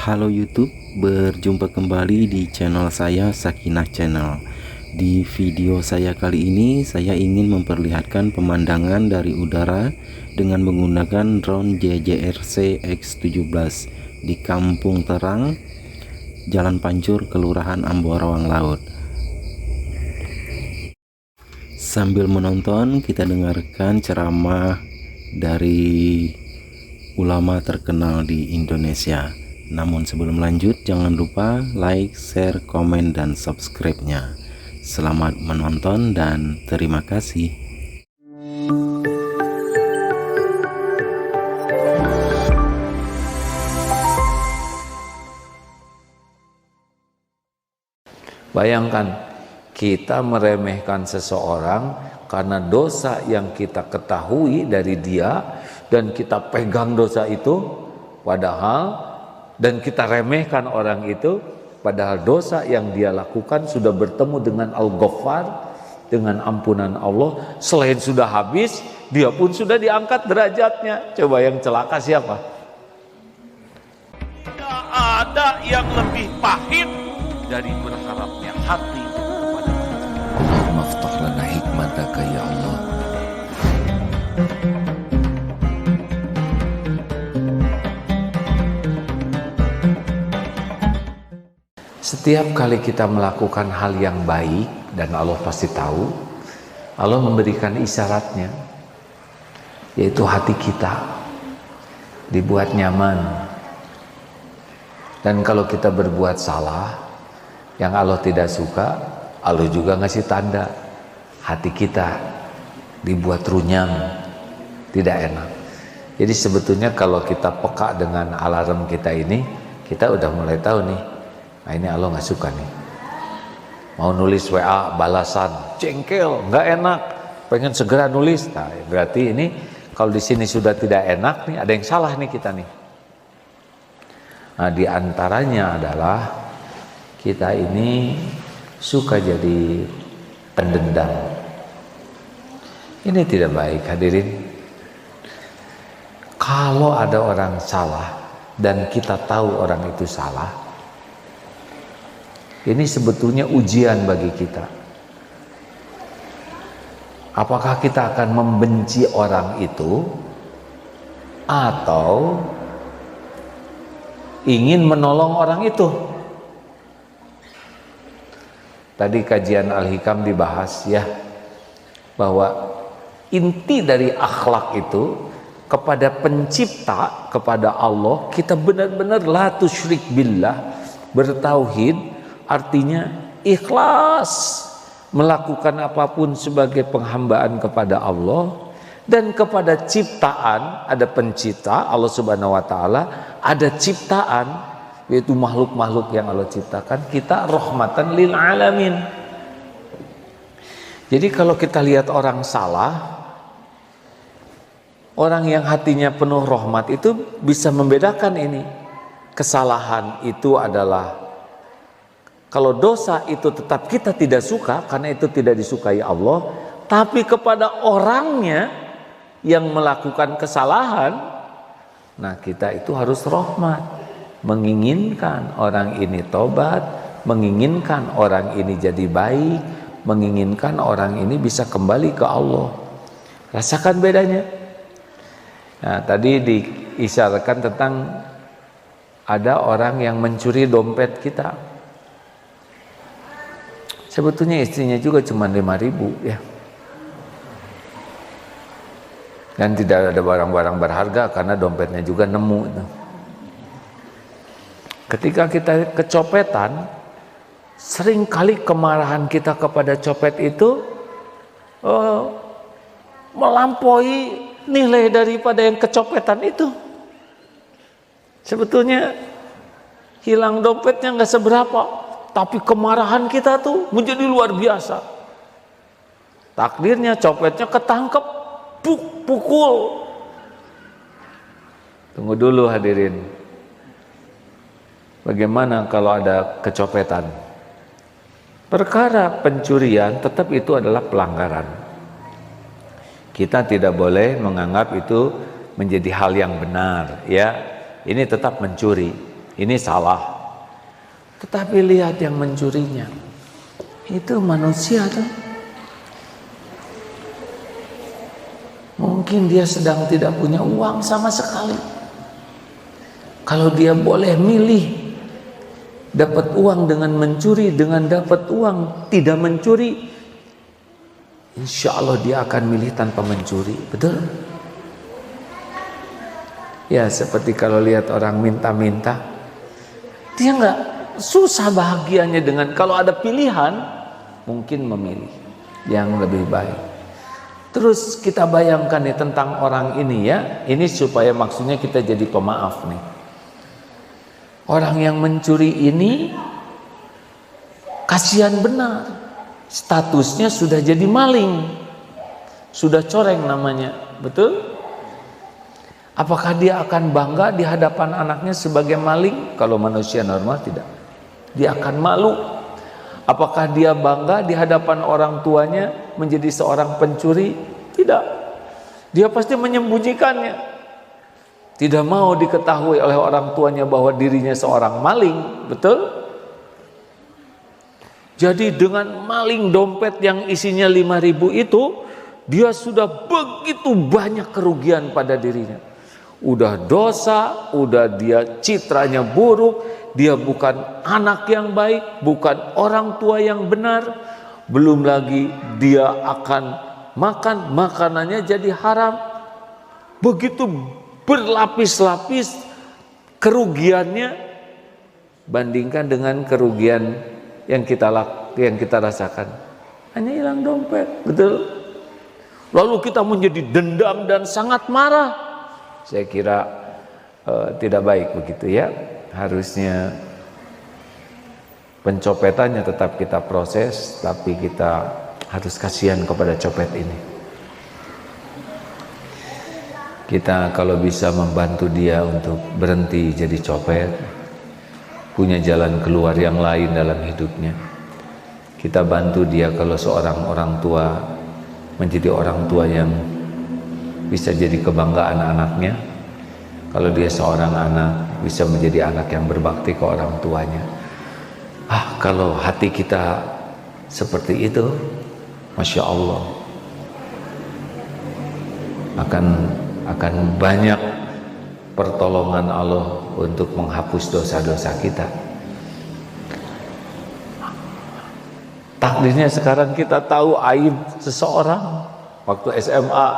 Halo YouTube, berjumpa kembali di channel saya Sakinah Channel. Di video saya kali ini saya ingin memperlihatkan pemandangan dari udara dengan menggunakan drone JJRC X17 di Kampung Terang, Jalan Pancur, Kelurahan Amborawang Laut. Sambil menonton, kita dengarkan ceramah dari ulama terkenal di Indonesia. Namun sebelum lanjut, jangan lupa like, share, komen, dan subscribe-nya. Selamat menonton dan terima kasih. Bayangkan kita meremehkan seseorang karena dosa yang kita ketahui dari dia dan kita pegang dosa itu, padahal dan kita remehkan orang itu, padahal dosa yang dia lakukan sudah bertemu dengan Al-Ghaffar, dengan ampunan Allah. Selain sudah habis, dia pun sudah diangkat derajatnya. Coba yang celaka siapa? Tidak ada yang lebih pahit dari berharapnya hati kepada Allah. Allahumma aftah lana hikmataka ya Allah. Setiap kali kita melakukan hal yang baik, dan Allah pasti tahu, Allah memberikan isyaratnya, yaitu hati kita dibuat nyaman. Dan kalau kita berbuat salah yang Allah tidak suka, Allah juga ngasih tanda, hati kita dibuat runyam, tidak enak. Jadi sebetulnya kalau kita peka dengan alarm kita ini, kita udah mulai tahu nih, nah ini Allah nggak suka nih. Mau nulis WA balasan, jengkel, nggak enak, pengen segera nulis. Nah, berarti ini kalau di sini sudah tidak enak nih, ada yang salah nih kita nih. Nah, di antaranya adalah kita ini suka jadi pendendam. Ini tidak baik, hadirin. Kalau ada orang salah dan kita tahu orang itu salah, ini sebetulnya ujian bagi kita. Apakah kita akan membenci orang itu atau ingin menolong orang itu? Tadi kajian Al-Hikam dibahas ya, bahwa inti dari akhlak itu kepada pencipta, kepada Allah, kita benar-benar la tusyrik billah, bertauhid. Artinya ikhlas melakukan apapun sebagai penghambaan kepada Allah, dan kepada ciptaan, ada pencipta Allah Subhanahu wa taala, ada ciptaan yaitu makhluk-makhluk yang Allah ciptakan, kita rahmatan lil alamin. Jadi kalau kita lihat orang salah, orang yang hatinya penuh rahmat itu bisa membedakan ini. Kesalahan itu adalah, kalau dosa itu tetap kita tidak suka karena itu tidak disukai Allah, tapi kepada orangnya yang melakukan kesalahan, nah kita itu harus rahmat, menginginkan orang ini tobat, menginginkan orang ini jadi baik, menginginkan orang ini bisa kembali ke Allah. Rasakan bedanya. Nah, tadi diisyaratkan tentang ada orang yang mencuri dompet kita. Sebetulnya istrinya juga cuma 5.000 ya. Dan tidak ada barang-barang berharga karena dompetnya juga nemu itu. Ketika kita kecopetan, seringkali kemarahan kita kepada copet itu melampaui nilai daripada yang kecopetan itu. Sebetulnya hilang dompetnya nggak seberapa, tapi kemarahan kita tuh menjadi luar biasa. Takdirnya copetnya ketangkep, pukul. Tunggu dulu hadirin. Bagaimana kalau ada kecopetan? Perkara pencurian tetap itu adalah pelanggaran. Kita tidak boleh menganggap itu menjadi hal yang benar, ya. Ini tetap mencuri. ini salah. Tetapi lihat yang mencurinya, itu manusia tuh. Mungkin dia sedang tidak punya uang sama sekali. Kalau dia boleh milih dapat uang dengan mencuri, dengan dapat uang tidak mencuri, insya Allah dia akan milih tanpa mencuri. Betul? Ya seperti kalau lihat orang minta-minta, dia nggak susah bahagianya dengan kalau ada pilihan, mungkin memilih yang lebih baik. Terus kita bayangkan nih tentang orang ini ya, ini supaya maksudnya kita jadi pemaaf nih. Orang yang mencuri ini kasihan benar, statusnya sudah jadi maling, sudah coreng namanya, betul? Apakah dia akan bangga di hadapan anaknya sebagai maling? Kalau manusia normal tidak. Dia akan malu. Apakah dia bangga di hadapan orang tuanya menjadi seorang pencuri? Tidak. Dia pasti menyembunyikannya. Tidak mau diketahui oleh orang tuanya bahwa dirinya seorang maling. Betul? Jadi dengan maling dompet yang isinya 5.000 itu, dia sudah begitu banyak kerugian pada dirinya. Udah dosa, udah dia citranya buruk, dia bukan anak yang baik, bukan orang tua yang benar, belum lagi dia akan makan, makanannya jadi haram. Begitu berlapis-lapis kerugiannya, bandingkan dengan kerugian yang kita rasakan. Hanya hilang dompet, betul? Lalu kita menjadi dendam dan sangat marah. Saya kira tidak baik begitu ya. Harusnya pencopetannya tetap kita proses, tapi kita harus kasihan kepada copet ini. Kita kalau bisa membantu dia untuk berhenti jadi copet, punya jalan keluar yang lain dalam hidupnya. Kita bantu dia kalau seorang orang tua menjadi orang tua yang bisa jadi kebanggaan anaknya. Kalau dia seorang anak, bisa menjadi anak yang berbakti ke orang tuanya. Kalau hati kita seperti itu, Masya Allah, akan banyak pertolongan Allah untuk menghapus dosa-dosa kita. Takdirnya sekarang kita tahu aib seseorang waktu SMA.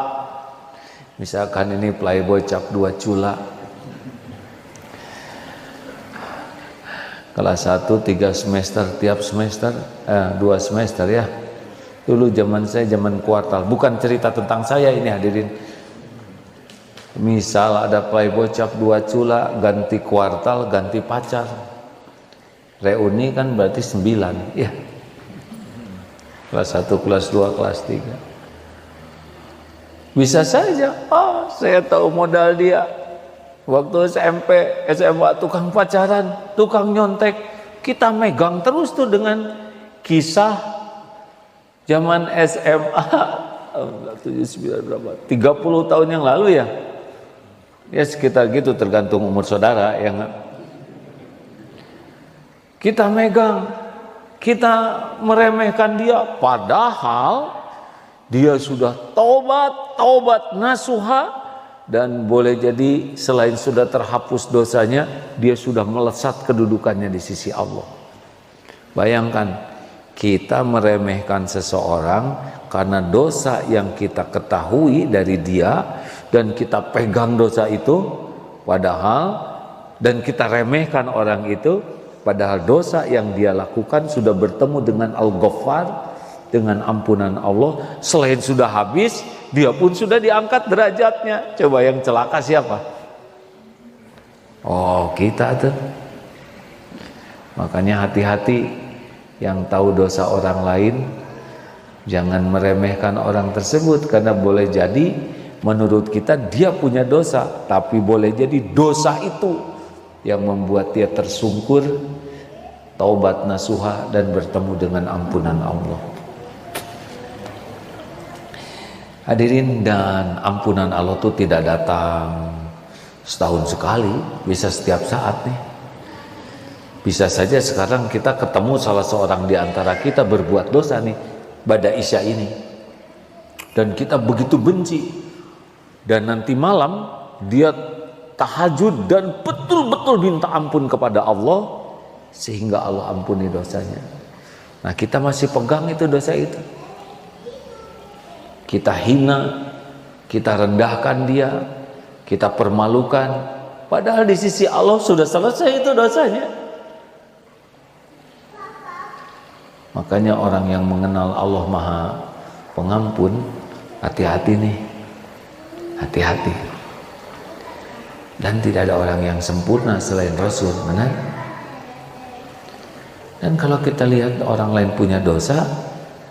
Misalkan ini playboy cap 2 cula, kelas 1 3 semester, tiap semester 2 semester ya. Dulu zaman saya zaman kuartal, bukan cerita tentang saya ini hadirin. Misal ada playboy cap 2 cula, ganti kuartal, ganti pacar, reuni kan berarti 9 ya. Kelas 1, kelas 2, kelas 3. Bisa saja, saya tahu modal dia. Waktu SMP, SMA tukang pacaran, tukang nyontek, kita megang terus tuh dengan kisah zaman SMA 79 berapa? 30 tahun yang lalu ya. Ya sekitar gitu tergantung umur saudara ya enggak? Kita megang, kita meremehkan dia, padahal dia sudah taubat nasuha, dan boleh jadi selain sudah terhapus dosanya, dia sudah melesat kedudukannya di sisi Allah. Bayangkan, kita meremehkan seseorang karena dosa yang kita ketahui dari dia, dan kita pegang dosa itu, padahal, dan kita remehkan orang itu, padahal dosa yang dia lakukan sudah bertemu dengan Al-Ghaffar, dengan ampunan Allah. Selain sudah habis, dia pun sudah diangkat derajatnya. Coba yang celaka siapa? Kita tuh. Makanya hati-hati, yang tahu dosa orang lain, jangan meremehkan orang tersebut, karena boleh jadi menurut kita dia punya dosa, tapi boleh jadi dosa itu yang membuat dia tersungkur, taubat nasuha, dan bertemu dengan ampunan Allah. Hadirin, dan ampunan Allah itu tidak datang setahun sekali, bisa setiap saat nih. Bisa saja sekarang kita ketemu salah seorang di antara kita berbuat dosa nih pada Isya ini, dan kita begitu benci, dan nanti malam dia tahajud dan betul-betul minta ampun kepada Allah sehingga Allah ampuni dosanya. Nah, kita masih pegang itu dosa itu, kita hina, kita rendahkan dia, kita permalukan, padahal di sisi Allah sudah selesai itu dosanya. Makanya orang yang mengenal Allah Maha Pengampun, hati-hati nih, hati-hati. Dan tidak ada orang yang sempurna selain Rasul, benar? Dan kalau kita lihat orang lain punya dosa,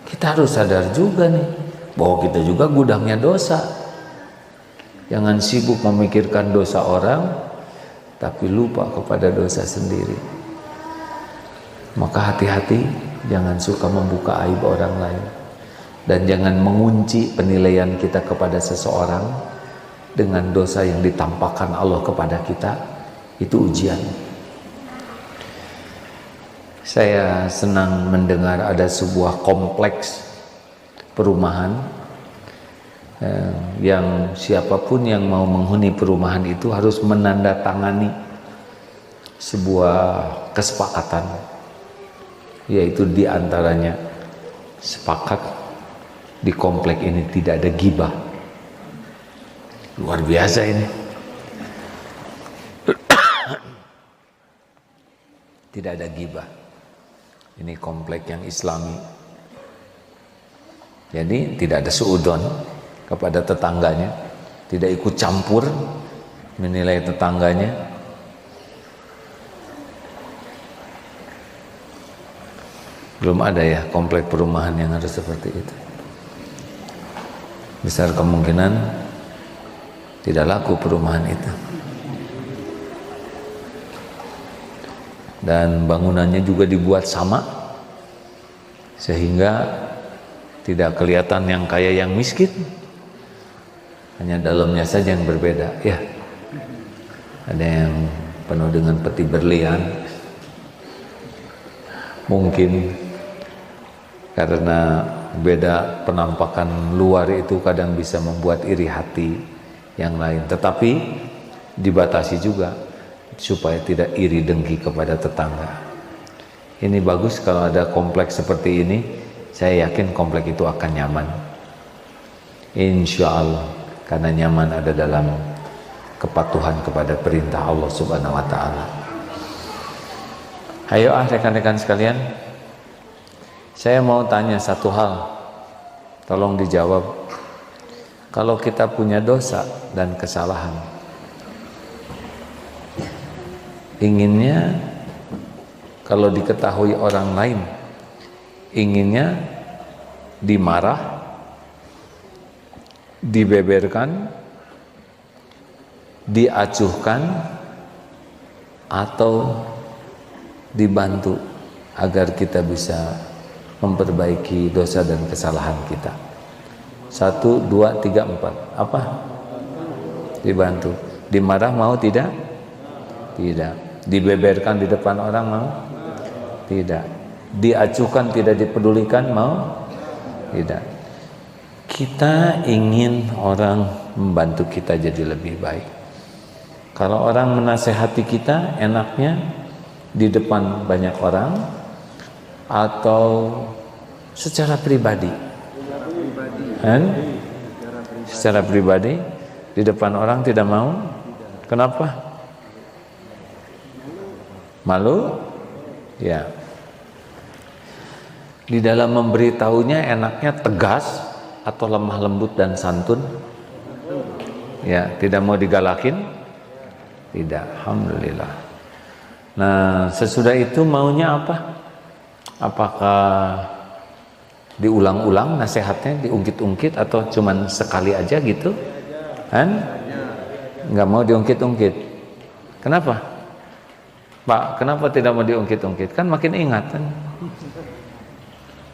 kita harus sadar juga nih bahwa kita juga gudangnya dosa. Jangan sibuk memikirkan dosa orang tapi lupa kepada dosa sendiri. Maka hati-hati, jangan suka membuka aib orang lain, dan jangan mengunci penilaian kita kepada seseorang dengan dosa yang ditampakkan Allah kepada kita. Itu ujian. Saya senang mendengar ada sebuah kompleks perumahan yang siapapun yang mau menghuni perumahan itu harus menandatangani sebuah kesepakatan, yaitu diantaranya sepakat di komplek ini tidak ada ghibah. Luar biasa ini. Tidak ada ghibah. Ini komplek yang Islami. Jadi tidak ada suudon kepada tetangganya, tidak ikut campur menilai tetangganya. Belum ada ya komplek perumahan yang harus seperti itu. Besar kemungkinan tidak laku perumahan itu. Dan bangunannya juga dibuat sama, sehingga tidak kelihatan yang kaya yang miskin, hanya dalamnya saja yang berbeda. Ya, ada yang penuh dengan peti berlian, mungkin karena beda penampakan luar itu kadang bisa membuat iri hati yang lain, tetapi dibatasi juga supaya tidak iri dengki kepada tetangga. Ini bagus kalau ada kompleks seperti ini. Saya yakin komplek itu akan nyaman, insya Allah, karena nyaman ada dalam kepatuhan kepada perintah Allah Subhanahu wa Ta'ala. Ayo rekan-rekan sekalian, saya mau tanya satu hal, tolong dijawab. Kalau kita punya dosa dan kesalahan, inginnya kalau diketahui orang lain, inginnya dimarah, dibeberkan, diacuhkan, atau dibantu agar kita bisa memperbaiki dosa dan kesalahan kita. 1, 2, 3, 4. Apa? Dibantu. Dimarah mau tidak? Tidak. Dibeberkan di depan orang mau? Tidak. Diacuhkan tidak dipedulikan mau? Tidak. Kita ingin orang membantu kita jadi lebih baik. Kalau orang menasehati kita, enaknya di depan banyak orang atau secara pribadi? Secara pribadi, di depan orang tidak mau. Kenapa? Malu? Ya. Di dalam memberitahunya enaknya tegas atau lemah lembut dan santun? Ya, tidak mau digalakin? Tidak, alhamdulillah. Nah, sesudah itu maunya apa? Apakah diulang-ulang nasihatnya, diungkit-ungkit, atau cuman sekali aja gitu? Kan? Nggak mau diungkit-ungkit. Kenapa? Pak, kenapa tidak mau diungkit-ungkit? Kan makin ingat kan?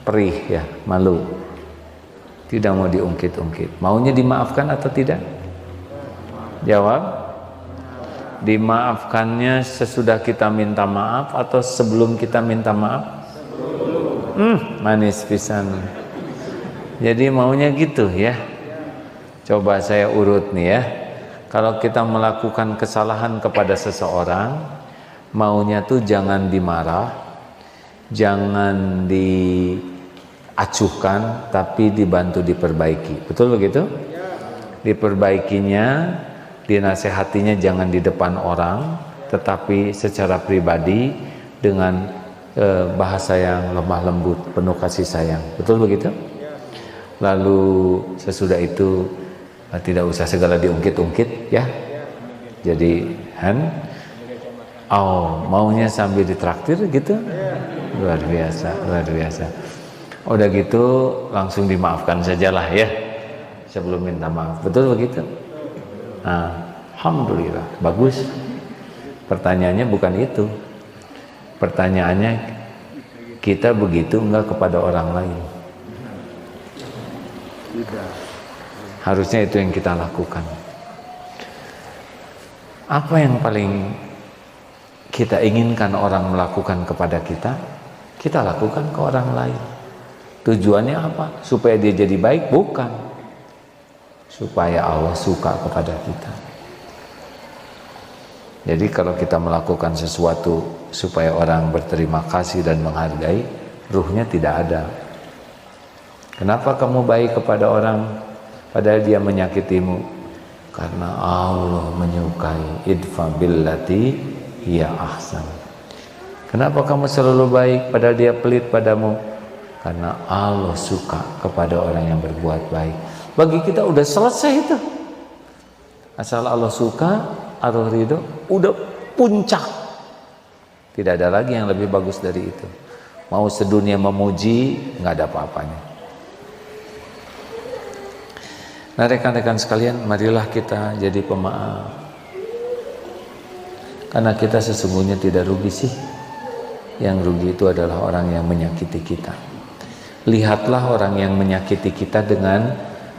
Perih ya, malu. Tidak mau diungkit-ungkit. Maunya dimaafkan atau tidak? Jawab. Dimaafkannya sesudah kita minta maaf atau sebelum kita minta maaf? Manis pisan. Jadi maunya gitu ya. Coba saya urut nih ya. Kalau kita melakukan kesalahan kepada seseorang, maunya tuh jangan dimarah, jangan diacuhkan, tapi dibantu diperbaiki. Betul begitu? Diperbaikinya, dinasehatinya jangan di depan orang, tetapi secara pribadi dengan bahasa yang lemah lembut, penuh kasih sayang. Betul begitu? Lalu sesudah itu tidak usah segala diungkit-ungkit ya. Jadi maunya sambil ditraktir gitu. Luar biasa, luar biasa. Udah gitu langsung dimaafkan sajalah ya sebelum minta maaf. Betul begitu? Alhamdulillah, bagus. Pertanyaannya bukan itu. Pertanyaannya, kita begitu enggak kepada orang lain? Harusnya itu yang kita lakukan. Apa yang paling kita inginkan orang melakukan kepada kita, kita lakukan ke orang lain. Tujuannya apa? Supaya dia jadi baik? Bukan. Supaya Allah suka kepada kita. Jadi kalau kita melakukan sesuatu supaya orang berterima kasih dan menghargai, ruhnya tidak ada. Kenapa kamu baik kepada orang padahal dia menyakitimu? Karena Allah menyukai. Idfa billati hiya ahsan. Kenapa kamu selalu baik padahal dia pelit padamu? Karena Allah suka kepada orang yang berbuat baik. Bagi kita udah selesai itu. Asal Allah suka, Allah ridho, udah puncak. Tidak ada lagi yang lebih bagus dari itu. Mau sedunia memuji, nggak ada apa-apanya. Nah rekan-rekan sekalian, marilah kita jadi pemaaf. Karena kita sesungguhnya tidak rugi sih. Yang rugi itu adalah orang yang menyakiti kita. Lihatlah orang yang menyakiti kita dengan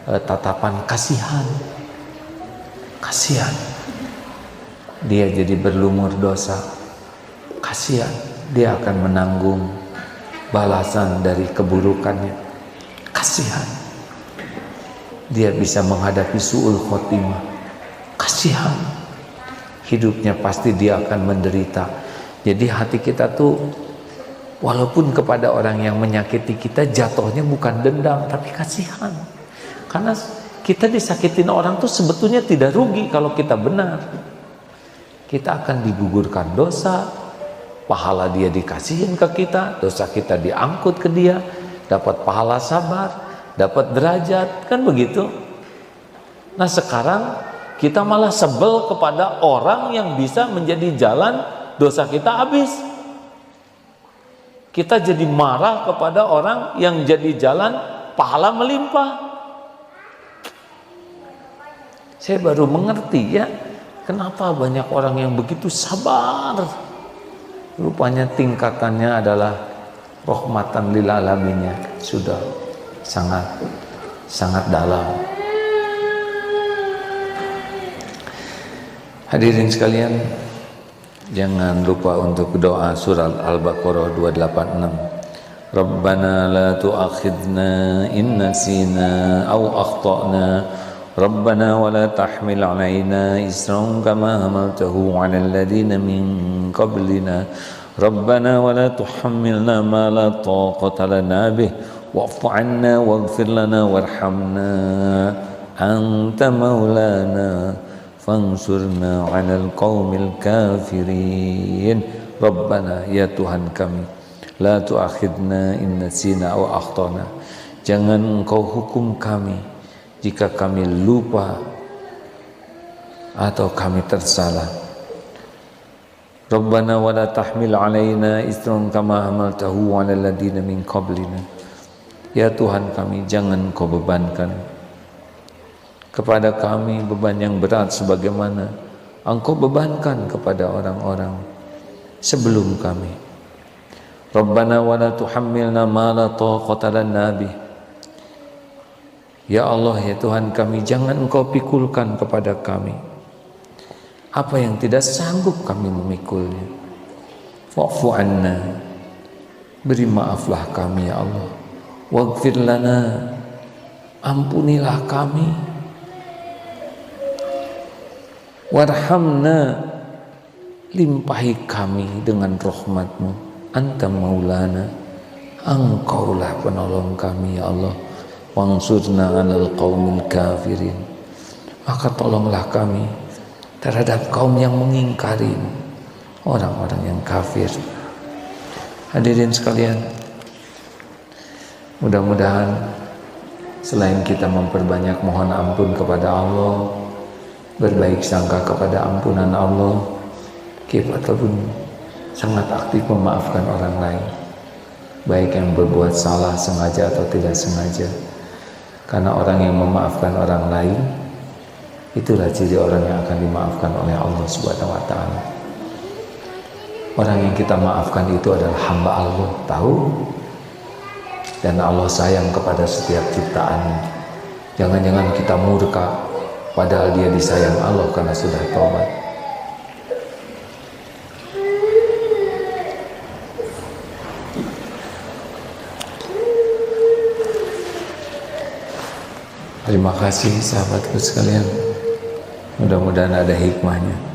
tatapan kasihan. Kasihan. Dia jadi berlumur dosa. Kasihan. Dia akan menanggung balasan dari keburukannya. Kasihan. Dia bisa menghadapi su'ul khotimah. Kasihan. Hidupnya pasti dia akan menderita. Jadi hati kita tuh walaupun kepada orang yang menyakiti kita jatuhnya bukan dendam tapi kasihan. Karena kita disakitin orang tuh sebetulnya tidak rugi kalau kita benar. Kita akan digugurkan dosa, pahala dia dikasihin ke kita, dosa kita diangkut ke dia, dapat pahala sabar, dapat derajat, kan begitu. Nah sekarang kita malah sebel kepada orang yang bisa menjadi jalan dosa kita habis. Kita jadi marah kepada orang yang jadi jalan pahala melimpah. Saya baru mengerti ya, kenapa banyak orang yang begitu sabar. Rupanya tingkatannya adalah rahmatan lil alaminnya sudah sangat dalam. Hadirin sekalian, jangan lupa untuk doa surat Al-Baqarah 286. Rabbana la tu'akhidna in nasina aw akhtana. Rabbana wa la tahmil 'alaina isran kama hamaltahu 'alal ladzina min qablina. Rabbana wa la tuhammilna ma la taqata lana bih wa'fu 'anna waghfir lana warhamna anta maulana fansurna 'alal qaumil kafirin. Rabbana, ya Tuhan kami, la tu'akhidna in nasina aw akhtana. Jangan engkau hukum kami jika kami lupa atau kami tersalah. Rabbana wa la tahmil 'alaina isran kama hamaltahu 'alal ladzina min qablina. Ya Tuhan kami, jangan Kau bebankan kepada kami beban yang berat sebagaimana Engkau bebankan kepada orang-orang sebelum kami. Rabbana wa la tuhammilna ma la taqata lana bih. Ya Allah, ya Tuhan kami, jangan Engkau pikulkan kepada kami apa yang tidak sanggup kami memikulnya. Wa'fu anna, beri maaflah kami ya Allah. Waghfir lana, ampunilah kami. Warhamna, limpahi kami dengan rahmat-Mu. Anta maulana, Engkaulah penolong kami ya Allah. Wansurna 'alal qaumil kafirin, maka tolonglah kami terhadap kaum yang mengingkari, orang-orang yang kafir. Hadirin sekalian, mudah-mudahan selain kita memperbanyak mohon ampun kepada Allah, berbaik sangka kepada ampunan Allah, kita pun sangat aktif memaafkan orang lain, baik yang berbuat salah sengaja atau tidak sengaja. Karena orang yang memaafkan orang lain, itulah ciri orang yang akan dimaafkan oleh Allah Subhanahu wa Ta'ala. Orang yang kita maafkan itu adalah hamba Allah, tahu? Dan Allah sayang kepada setiap ciptaannya. Jangan-jangan kita murka, padahal dia disayang Allah karena sudah taubat. Terima kasih sahabatku sekalian. Mudah-mudahan ada hikmahnya.